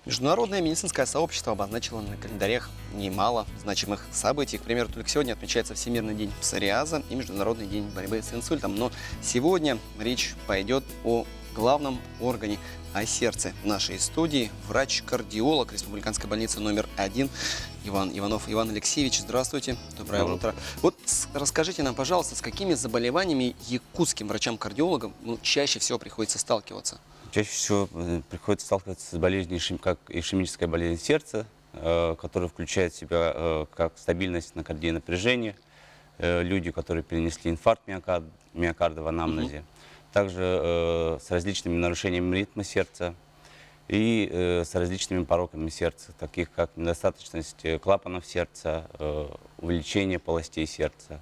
Международное медицинское сообщество обозначило на календарях немало значимых событий. К примеру, только сегодня отмечается Всемирный день псориаза и Международный день борьбы с инсультом. Но сегодня речь пойдет о главном органе, о сердце. В нашей студии врач-кардиолог Республиканской больницы номер 1 Иван Иванов. Иван Алексеевич, здравствуйте. Доброе утро. Вот расскажите нам, пожалуйста, с какими заболеваниями якутским врачам-кардиологам чаще всего приходится сталкиваться? Чаще всего приходится сталкиваться с болезнью, как ишемическая болезнь сердца, которая включает в себя как стабильность на кардионапряжение, люди, которые перенесли инфаркт миокарда в анамнезе, также с различными нарушениями ритма сердца и с различными пороками сердца, таких как недостаточность клапанов сердца, увеличение полостей сердца,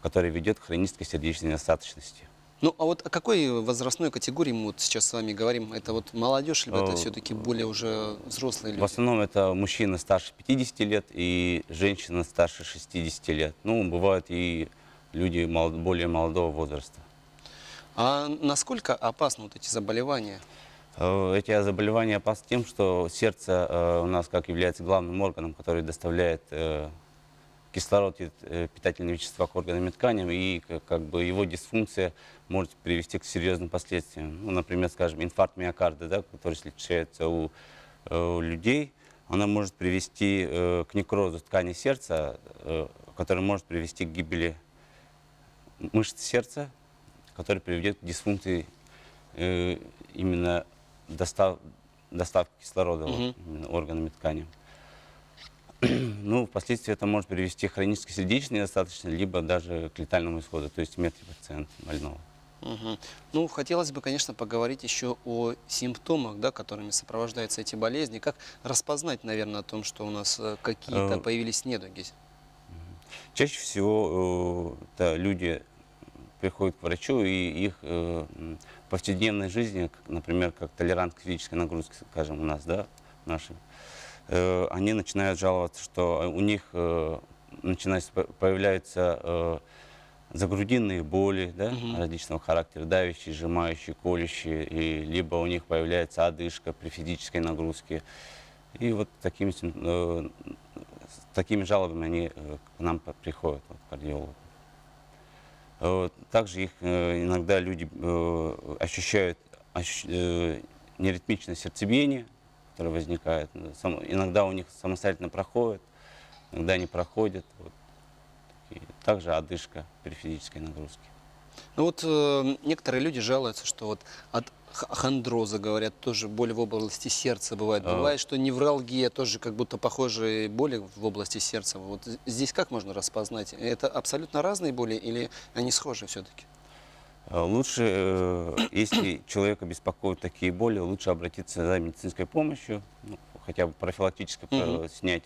которое ведет к хронической сердечной недостаточности. Ну, а вот о какой возрастной категории мы вот сейчас с вами говорим? Это вот молодежь, либо это все-таки более уже взрослые люди? В основном это мужчина старше 50 лет и женщина старше 60 лет. Ну, бывают и люди более молодого возраста. А насколько опасны вот эти заболевания? Эти заболевания опасны тем, что сердце у нас как является главным органом, который доставляет кислород и питательные вещества к органам и тканям, и как бы его дисфункция может привести к серьезным последствиям. Ну, например, скажем, инфаркт миокарда, да, который случается у людей, она может привести к некрозу ткани сердца, который может привести к гибели мышц сердца, который приведет к дисфункции именно доставки кислорода именно органам и тканям. Ну, впоследствии это может привести к хронической сердечной недостаточности, либо даже к летальному исходу, то есть смерти пациента больного. Ну, хотелось бы, конечно, поговорить еще о симптомах, да, которыми сопровождаются эти болезни. Как распознать, наверное, о том, что у нас какие-то появились недуги? Чаще всего люди приходят к врачу, и их в повседневной жизни, например, как толерант к физической нагрузке, скажем, у нас, да, наши, они начинают жаловаться, что у них появляются загрудинные боли, да, различного характера, давящие, сжимающие, колющие, и либо у них появляется одышка при физической нагрузке. И вот с такими жалобами они к нам приходят, вот, к кардиологу. Также их иногда люди ощущают неритмичное сердцебиение, которое возникает. Иногда у них самостоятельно проходит, иногда не проходит. Вот. И также одышка при физической нагрузке. Ну вот некоторые люди жалуются, что вот от хондроза, говорят, тоже боли в области сердца бывает. Бывает, что невралгия тоже как будто похожие боли в области сердца. Вот здесь как можно распознать? Это абсолютно разные боли или они схожи все-таки? Лучше, если человека беспокоят такие боли, лучше обратиться за медицинской помощью, ну, хотя бы профилактически снять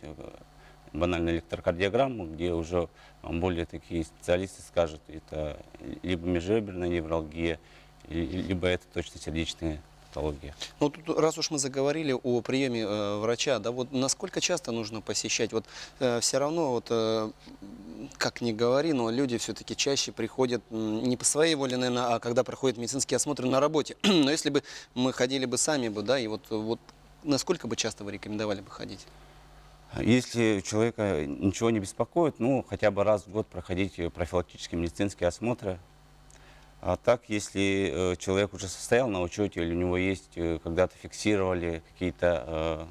банальную электрокардиограмму, где уже более такие специалисты скажут, это либо межреберная невралгия, либо это точно сердечная патология. Ну, тут, раз уж мы заговорили о приеме врача, да, вот насколько часто нужно посещать? Вот все равно, вот, как ни говори, но люди все-таки чаще приходят не по своей воле, наверное, а когда проходят медицинские осмотры на работе. Но если бы мы ходили бы сами, бы, да, и вот насколько бы часто вы рекомендовали бы ходить? Если человека ничего не беспокоит, ну, хотя бы раз в год проходить профилактические медицинские осмотры. А так, если человек уже состоял на учете, или у него есть, когда-то фиксировали какие-то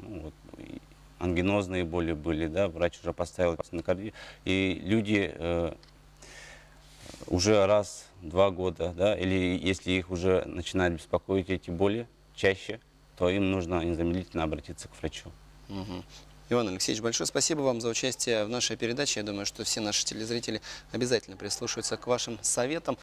ангинозные боли были, да, врач уже поставил на кардию, и люди уже раз в 2 года, да, или если их уже начинают беспокоить эти боли чаще, то им нужно незамедлительно обратиться к врачу. Иван Алексеевич, большое спасибо вам за участие в нашей передаче. Я думаю, что все наши телезрители обязательно прислушаются к вашим советам.